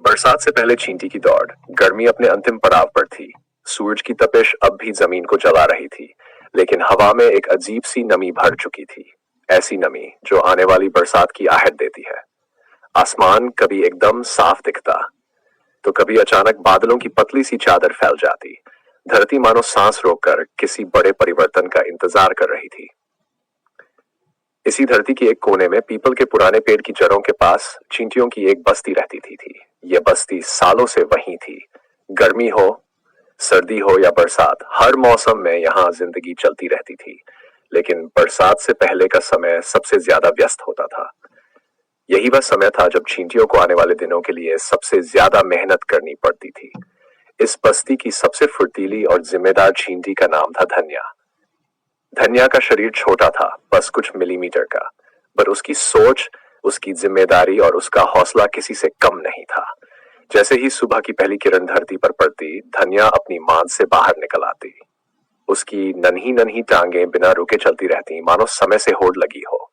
बरसात से पहले चींटी की दौड़। गर्मी अपने अंतिम पड़ाव पर थी। सूरज की तपिश अब भी जमीन को जला रही थी, लेकिन हवा में एक अजीब सी नमी भर चुकी थी। ऐसी नमी जो आने वाली बरसात की आहट देती है। आसमान कभी एकदम साफ दिखता, तो कभी अचानक बादलों की पतली सी चादर फैल जाती। धरती मानो सांस रोककर किसी बड़े परिवर्तन का इंतजार कर रही थी। इसी धरती के एक कोने में पीपल के पुराने पेड़ की जड़ों के पास चींटियों की एक बस्ती रहती थी। यह बस्ती सालों से वहीं थी। गर्मी हो, सर्दी हो या बरसात, हर मौसम में यहाँ जिंदगी चलती रहती थी। लेकिन बरसात से पहले का समय सबसे ज्यादा व्यस्त होता था। यही वह समय था जब चींटियों को आने वाले दिनों के लिए सबसे ज्यादा मेहनत करनी पड़ती थी। इस बस्ती की सबसे फुर्तीली और जिम्मेदार चींटी का नाम था धन्या। धन्या का शरीर छोटा था, बस कुछ मिलीमीटर का, पर उसकी सोच, उसकी जिम्मेदारी और उसका हौसला किसी से कम नहीं था। जैसे ही सुबह की पहली किरण धरती पर पड़ती, धन्या अपनी मांद से बाहर निकल आती। उसकी नन्ही नन्ही टांगें बिना रुके चलती रहती, मानो समय से होड़ लगी हो।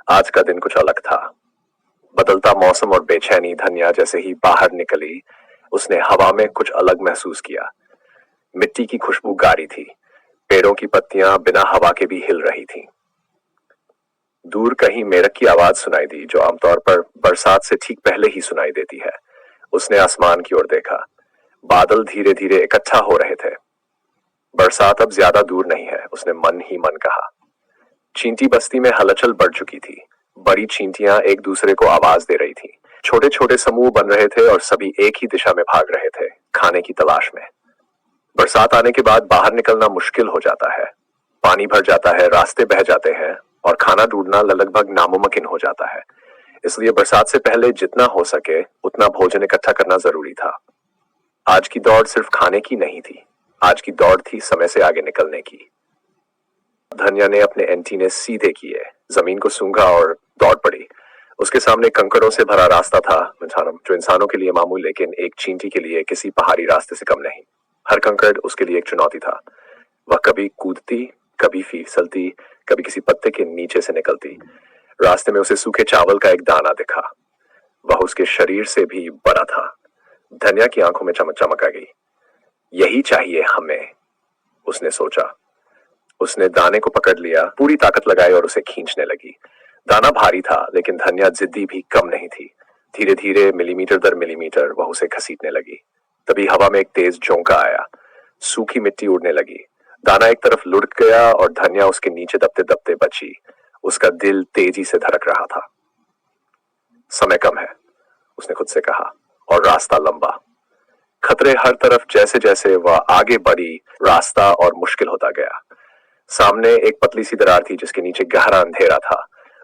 आज का दिन कुछ अलग था। बदलता मौसम और बेचैनी। धन्या जैसे ही बाहर निकली, उसने हवा में कुछ अलग महसूस किया। मिट्टी की खुशबू गाढ़ी थी। पेड़ों की पत्तियां बिना हवा के भी हिल रही थीं। दूर कहीं मेढक की आवाज सुनाई दी, जो आमतौर पर बरसात से ठीक पहले ही सुनाई देती है। उसने आसमान की ओर देखा। बादल धीरे धीरे इकट्ठा हो रहे थे। बरसात अब ज्यादा दूर नहीं है, उसने मन ही मन कहा। चींटी बस्ती में हलचल बढ़ चुकी थी। बड़ी चींटियां एक दूसरे को आवाज दे रही थीं। छोटे छोटे समूह बन रहे थे और सभी एक ही दिशा में भाग रहे थे, खाने की तलाश में। बरसात आने के बाद बाहर निकलना मुश्किल हो जाता है। पानी भर जाता है, रास्ते बह जाते हैं और खाना ढूंढना लगभग नामुमकिन हो जाता है। इसलिए बरसात से पहले जितना हो सके उतना भोजन इकट्ठा करना जरूरी था। आज की दौड़ सिर्फ खाने की नहीं थी, आज की दौड़ थी समय से आगे निकलने की। धन्या ने अपने एंटीने सीधे किए, जमीन को सूंघा और दौड़ पड़ी। उसके सामने कंकड़ों से भरा रास्ता था, जो इंसानों के लिए मामूली, लेकिन एक चींटी के लिए किसी पहाड़ी रास्ते से कम नहीं। हर कंकड़ उसके लिए एक चुनौती था। वह कभी कूदती, कभी फिसलती, कभी किसी पत्ते के नीचे से निकलती। रास्ते में उसे सूखे चावल का एक दाना दिखा। वह उसके शरीर से भी बड़ा था। धन्या की आंखों में चमक चमक आ गई। यही चाहिए हमें, उसने सोचा। उसने दाने को पकड़ लिया, पूरी ताकत लगाई और उसे खींचने लगी। दाना भारी था, लेकिन धन्या जिद्दी भी कम नहीं थी। धीरे धीरे, मिलीमीटर दर मिलीमीटर, वह उसे घसीटने लगी। तभी हवा में एक तेज झोंका आया। सूखी मिट्टी उड़ने लगी। दाना एक तरफ लुढ़क गया और धन्या उसके नीचे दबते दबते बची। उसका दिल तेजी से धड़क रहा था। समय कम है, उसने खुद से कहा, और रास्ता लंबा। खतरे हर तरफ। जैसे जैसे वह आगे बढ़ी, रास्ता और मुश्किल होता गया। सामने एक पतली सी दरार थी, जिसके नीचे गहरा अंधेरा था।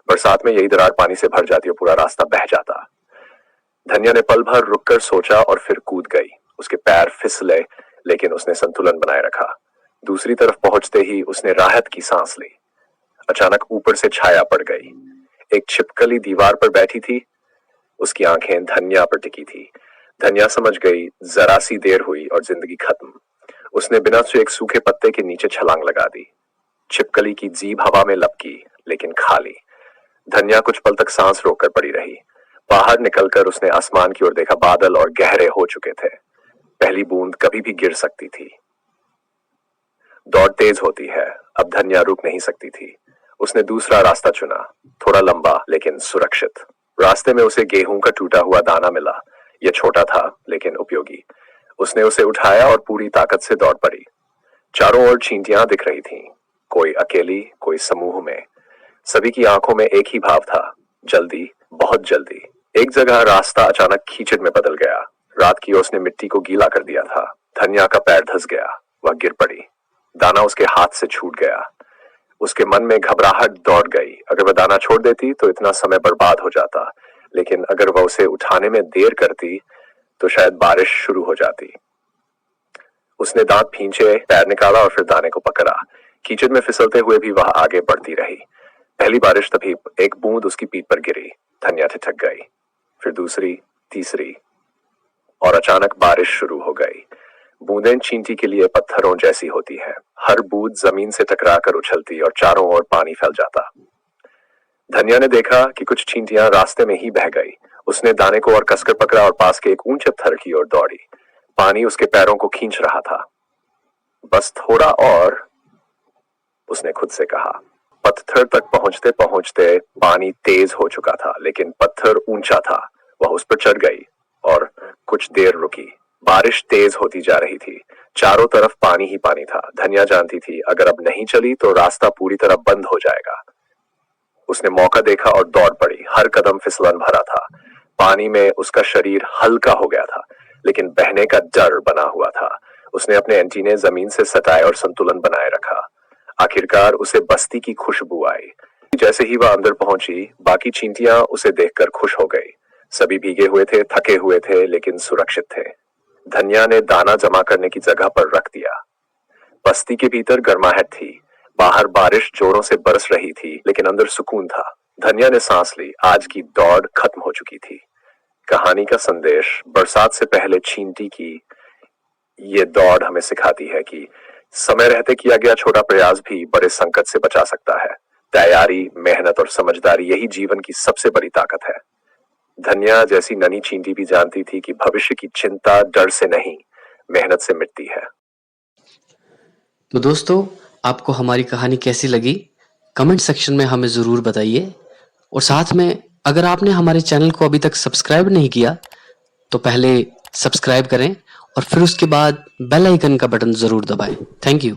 बरसात में यही दरार पानी से भर जाती और पूरा रास्ता बह जाता। धन्या ने पल भर रुककर सोचा और फिर कूद गई। उसके पैर फिसले, लेकिन उसने संतुलन बनाए रखा। दूसरी तरफ पहुंचते ही उसने राहत की सांस ली। अचानक ऊपर से छाया पड़ गई। एक छिपकली दीवार पर बैठी थी। उसकी आंखें धन्या पर टिकी थी। धन्या समझ गई, जरा सी देर हुई और जिंदगी खत्म। उसने बिना सोचे एक सूखे पत्ते के नीचे छलांग लगा दी। छिपकली की जीभ हवा में लपकी, लेकिन खाली। धन्या कुछ पल तक सांस रोककर पड़ी रही। बाहर निकलकर उसने आसमान की ओर देखा। बादल और गहरे हो चुके थे। पहली बूंद कभी भी गिर सकती थी। दौड़ तेज होती है, अब धन्या रुक नहीं सकती थी। उसने दूसरा रास्ता चुना, थोड़ा लंबा लेकिन सुरक्षित। रास्ते में उसे गेहूं का टूटा हुआ दाना मिला। यह छोटा था लेकिन उपयोगी। उसने उसे उठाया और पूरी ताकत से दौड़ पड़ी। चारों ओर चींटियां दिख रही थीं, कोई अकेली, कोई समूह में। सभी की आंखों में एक ही भाव था, जल्दी, बहुत जल्दी। एक जगह रास्ता अचानक कीचड़ में बदल गया। रात की ओस ने मिट्टी को गीला कर दिया था। धन्या का पैर धंस गया, वह गिर पड़ी। दाना उसके हाथ से छूट गया। उसके मन में घबराहट दौड़ गई। अगर वह दाना छोड़ देती तो इतना समय बर्बाद हो जाता, लेकिन अगर वह उसे उठाने में देर करती तो शायद बारिश शुरू हो जाती। उसने दांत भींचे, पैर निकाला और फिर दाने को पकड़ा। कीचड़ में फिसलते हुए भी वह आगे बढ़ती रही। पहली बारिश, तभी एक बूंद उसकी पीठ पर गिरी। धन्या ठिठक गई। फिर दूसरी, तीसरी, और अचानक बारिश शुरू हो गई। बूंदें चींटी के लिए पत्थरों जैसी होती है। हर बूंद जमीन से टकराकर उछलती और चारों ओर पानी फैल जाता। धन्या ने देखा कि कुछ चींटियां रास्ते में ही बह गई। उसने दाने को और कसकर पकड़ा और पास के एक ऊंचे पत्थर की ओर दौड़ी। पानी उसके पैरों को खींच रहा था। बस थोड़ा और, उसने खुद से कहा। पत्थर तक पहुंचते पहुंचते पानी तेज हो चुका था, लेकिन पत्थर ऊंचा था। वह उस पर चढ़ गई और कुछ देर रुकी। बारिश तेज होती जा रही थी। चारों तरफ पानी ही पानी था। धन्या जानती थी अगर अब नहीं चली तो रास्ता पूरी तरह बंद हो जाएगा। उसने मौका देखा और दौड़ पड़ी। हर कदम फिसलन भरा था। पानी में उसका शरीर हल्का हो गया था, लेकिन बहने का डर बना हुआ था। उसने अपने एंटीने जमीन से सटाए और संतुलन बनाए रखा। आखिरकार उसे बस्ती की खुशबू आई। जैसे ही वह अंदर पहुंची, बाकी चींटियां उसे देखकर खुश हो गई। सभी भीगे हुए थे, थके हुए थे, लेकिन सुरक्षित थे। धन्या ने दाना जमा करने की जगह पर रख दिया। बस्ती के भीतर गर्माहट थी। बाहर बारिश जोरों से बरस रही थी, लेकिन अंदर सुकून था। धन्या ने सांस ली। आज की दौड़ खत्म हो चुकी थी। कहानी का संदेश, बरसात से पहले चींटी की ये दौड़ हमें सिखाती है कि समय रहते किया गया छोटा प्रयास भी बड़े संकट से बचा सकता है। तैयारी, मेहनत और समझदारी, यही जीवन की सबसे बड़ी ताकत है। धन्या जैसी नन्ही चींटी भी जानती थी कि भविष्य की चिंता डर से नहीं, मेहनत से मिटती है। तो दोस्तों, आपको हमारी कहानी कैसी लगी? कमेंट सेक्शन में हमें ज़रूर बताइए। और साथ में अगर आपने हमारे चैनल को अभी तक सब्सक्राइब नहीं किया तो पहले सब्सक्राइब करें और फिर उसके बाद बेल आइकन का बटन ज़रूर दबाएं। Thank you.